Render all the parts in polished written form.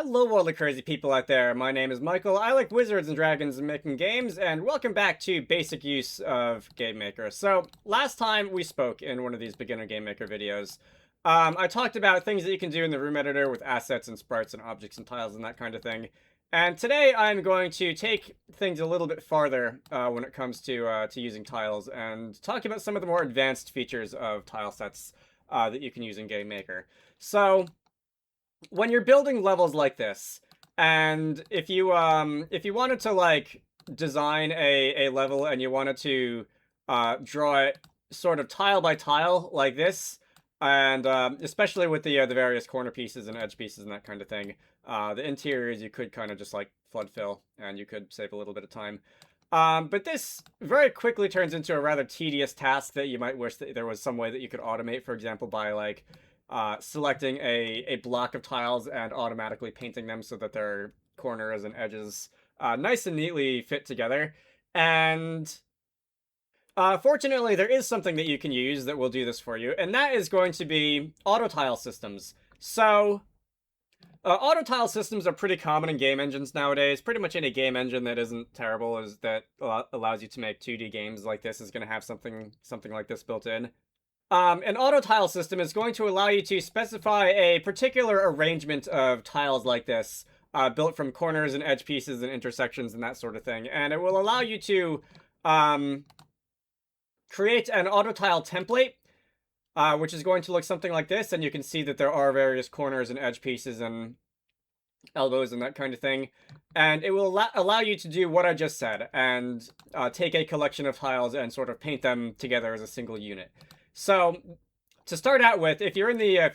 Hello, all the crazy people out there. My name is Michael. I like wizards and dragons and making games, and welcome back to basic use of GameMaker. So, last time we spoke in one of these beginner GameMaker videos, I talked about things that you can do in the room editor with assets and sprites and objects and tiles and that kind of thing. And today I'm going to take things a little bit farther when it comes to using tiles and talk about some of the more advanced features of tile sets that you can use in GameMaker. So, when you're building levels like this, and if you wanted to like design a level and you wanted to draw it sort of tile by tile like this, and especially with the various corner pieces and edge pieces and that kind of thing, the interiors you could kind of just like flood fill and you could save a little bit of time. But this very quickly turns into a rather tedious task that you might wish that there was some way that you could automate, for example, by like selecting a block of tiles and automatically painting them so that their corners and edges nice and neatly fit together. And fortunately, there is something that you can use that will do this for you, and that is going to be Autotile systems. So, Autotile systems are pretty common in game engines nowadays. Pretty much any game engine that isn't terrible is that allows you to make 2D games like this is going to have something like this built in. An autotile system is going to allow you to specify a particular arrangement of tiles like this, built from corners and edge pieces and intersections and that sort of thing. And it will allow you to create an autotile template, which is going to look something like this. And you can see that there are various corners and edge pieces and elbows and that kind of thing. And it will allow you to do what I just said and take a collection of tiles and sort of paint them together as a single unit. So, to start out with, if you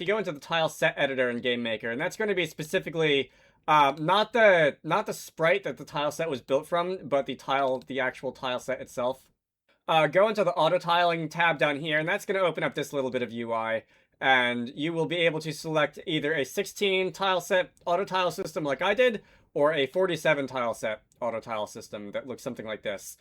go into the tile set editor in GameMaker, and that's going to be specifically not the sprite that the tile set was built from, but the actual tile set itself. Go into the Autotiling tab down here, and that's going to open up this little bit of UI, and you will be able to select either a 16 tile set Autotile system like I did, or a 47 tile set Autotile system that looks something like this.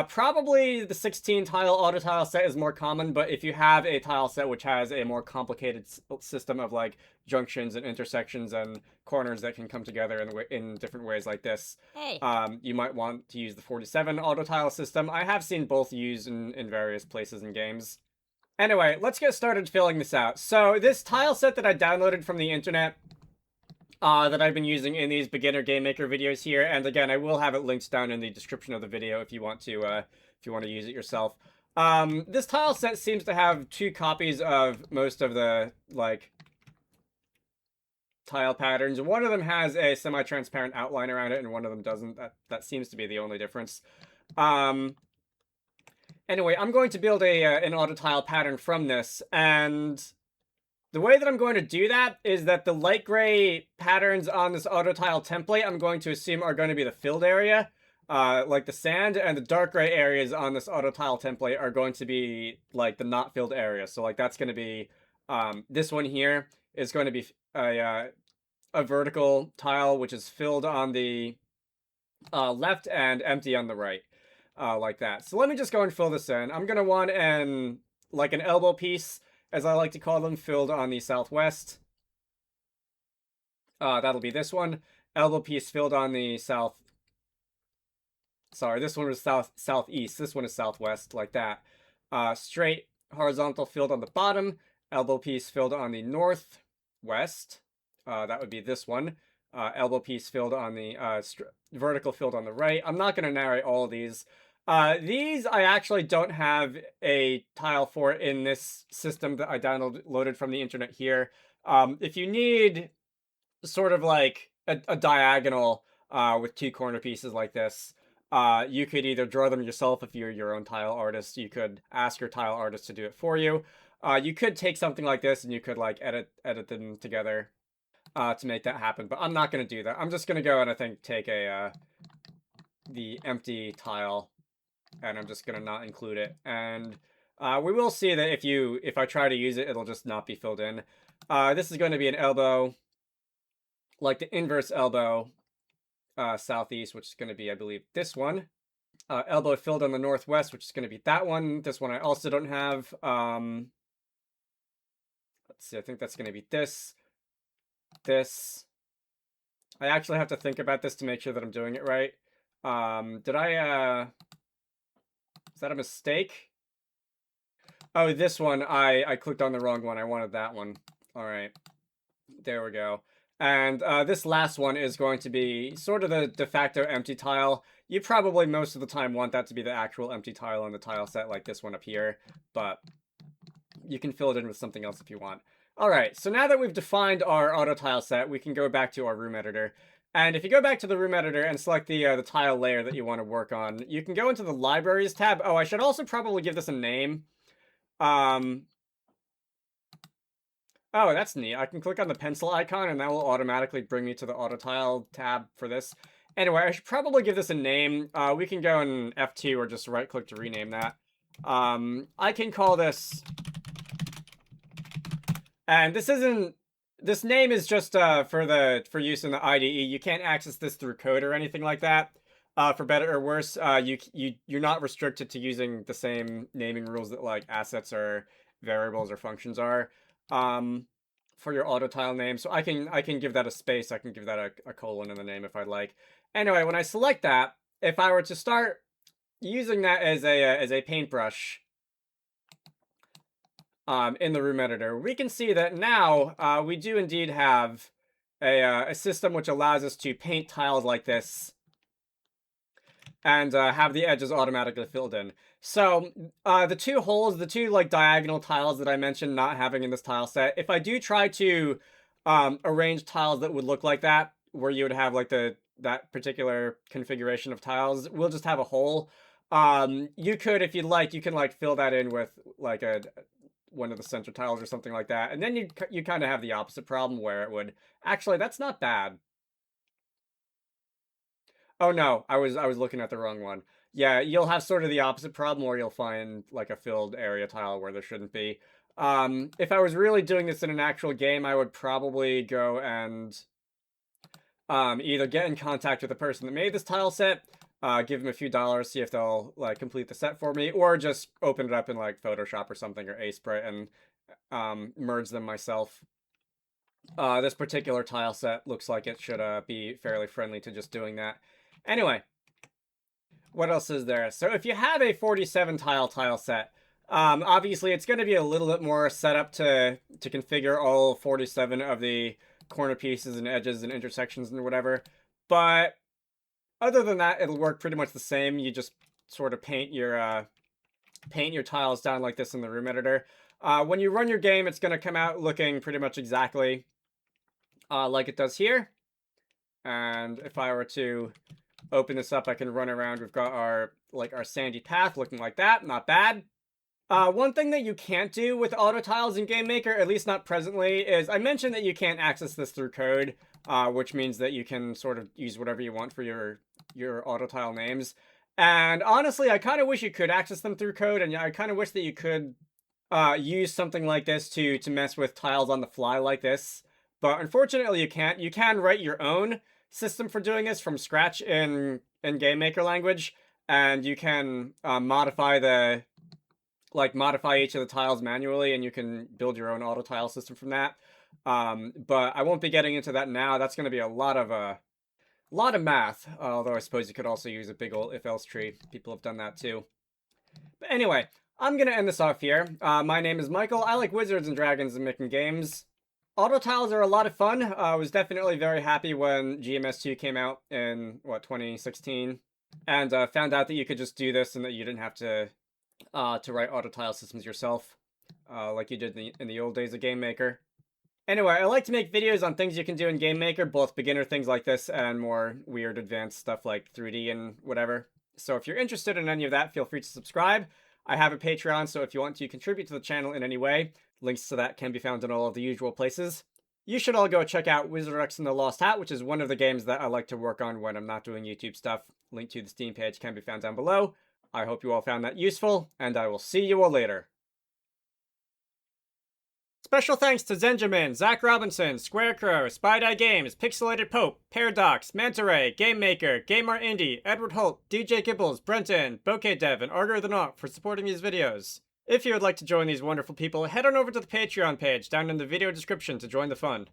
Probably the 16 tile autotile set is more common, but if you have a tile set which has a more complicated system of like junctions and intersections and corners that can come together in different ways like this, Hey. you might want to use the 47 autotile system. I have seen both used in various places in games. Anyway, let's get started filling this out. So this tile set that I downloaded from the internet, that I've been using in these beginner GameMaker videos here, and again, I will have it linked down in the description of the video if you want to use it yourself. This tile set seems to have 2 copies of most of the like tile patterns. One of them has a semi-transparent outline around it, and one of them doesn't. That seems to be the only difference. Anyway, I'm going to build an autotile pattern from this, and the way that I'm going to do that is that the light gray patterns on this autotile template, I'm going to assume are going to be the filled area, like the sand, and the dark gray areas on this autotile template are going to be like the not filled area. So like that's going to be, this one here is going to be a vertical tile, which is filled on the left and empty on the right, like that. So let me just go and fill this in. I'm going to want an elbow piece, as I like to call them, filled on the southwest. That'll be this one. Elbow piece filled on the south. Sorry, this one was southeast. This one is southwest, like that. Straight horizontal filled on the bottom. Elbow piece filled on the northwest. That would be this one. Elbow piece filled on the vertical filled on the right. I'm not going to narrate all of these. These I actually don't have a tile for in this system that I downloaded from the internet here. If you need sort of like a diagonal with 2 corner pieces like this, you could either draw them yourself if you're your own tile artist. You could ask your tile artist to do it for you. You could take something like this and you could like edit them together to make that happen. But I'm not going to do that. I'm just going to go and I think take the empty tile, and I'm just going to not include it. And we will see that if I try to use it, it'll just not be filled in. This is going to be an elbow, like the inverse elbow, southeast, which is going to be, I believe, this one. Elbow filled on the northwest, which is going to be that one. This one I also don't have. Let's see, I think that's going to be this, I actually have to think about this to make sure that I'm doing it right. Is that a mistake? Oh, this one, I clicked on the wrong one. I wanted that one. All right, there we go. And this last one is going to be sort of the de facto empty tile. You probably most of the time want that to be the actual empty tile on the tile set, like this one up here, but you can fill it in with something else if you want. All right, so now that we've defined our auto tile set, we can go back to our room editor. And if you go back to the room editor and select the tile layer that you want to work on, you can go into the libraries tab. Oh, I should also probably give this a name. Oh, that's neat. I can click on the pencil icon and that will automatically bring me to the Autotile tab for this. Anyway, I should probably give this a name. We can go in F2 or just right click to rename that. I can call this, and this name is just for use in the IDE. You can't access this through code or anything like that. For better or worse, you're not restricted to using the same naming rules that like assets or variables or functions are for your Autotile name. So I can give that a space. I can give that a colon in the name if I'd like. Anyway, when I select that, if I were to start using that as a paintbrush in the room editor, we can see that now we do indeed have a system which allows us to paint tiles like this and have the edges automatically filled in. So the two holes, the two like diagonal tiles that I mentioned not having in this tile set, if I do try to arrange tiles that would look like that, where you would have like that particular configuration of tiles, we'll just have a hole. You could, if you'd like, you can like fill that in with like one of the center tiles or something like that, and then you kind of have the opposite problem where it would actually, that's not bad. Oh no, I was looking at the wrong one. Yeah, you'll have sort of the opposite problem where you'll find like a filled area tile where there shouldn't be. If I was really doing this in an actual game, I would probably go and either get in contact with the person that made this tile set, give them a few dollars, see if they'll like complete the set for me, or just open it up in like Photoshop or something or Sprite and merge them myself. This particular tile set looks like it should be fairly friendly to just doing that. Anyway, what else is there? So if you have a 47 tile set, obviously it's going to be a little bit more set up to configure all 47 of the corner pieces and edges and intersections and whatever. But other than that, it'll work pretty much the same. You just sort of paint your tiles down like this in the room editor. When you run your game, it's going to come out looking pretty much exactly like it does here. And if I were to open this up, I can run around. We've got our sandy path looking like that. Not bad. One thing that you can't do with Autotiles in GameMaker, at least not presently, is I mentioned that you can't access this through code, which means that you can sort of use whatever you want for your Autotile names. And honestly, I kind of wish you could access them through code, and I kind of wish that you could use something like this to mess with tiles on the fly like this. But unfortunately, you can't. You can write your own system for doing this from scratch in GameMaker language, and you can modify each of the tiles manually, and you can build your own auto tile system from that. But I won't be getting into that now. That's going to be a lot of math. Although I suppose you could also use a big old if-else tree. People have done that too. But anyway, I'm going to end this off here. My name is Michael. I like Wizards and Dragons and making games. Autotiles are a lot of fun. I was definitely very happy when GMS2 came out in, 2016. And found out that you could just do this and that you didn't have to write Autotile systems yourself, like you did in the old days of GameMaker. Anyway, I like to make videos on things you can do in GameMaker, both beginner things like this and more weird advanced stuff like 3D and whatever. So if you're interested in any of that, feel free to subscribe. I have a Patreon, so if you want to contribute to the channel in any way, links to that can be found in all of the usual places. You should all go check out Wizarducks and the Lost Hat, which is one of the games that I like to work on when I'm not doing YouTube stuff. Link to the Steam page can be found down below. I hope you all found that useful, and I will see you all later. Special thanks to Zenjamin, Zach Robinson, Squarecrow, Spide Games, Pixelated Pope, Paradox, Manta Ray, GameMaker, Gamer Indie, Edward Holt, DJ Gibbles, Brenton, Bokeh Dev, and Arger the Naut for supporting these videos. If you would like to join these wonderful people, head on over to the Patreon page down in the video description to join the fun.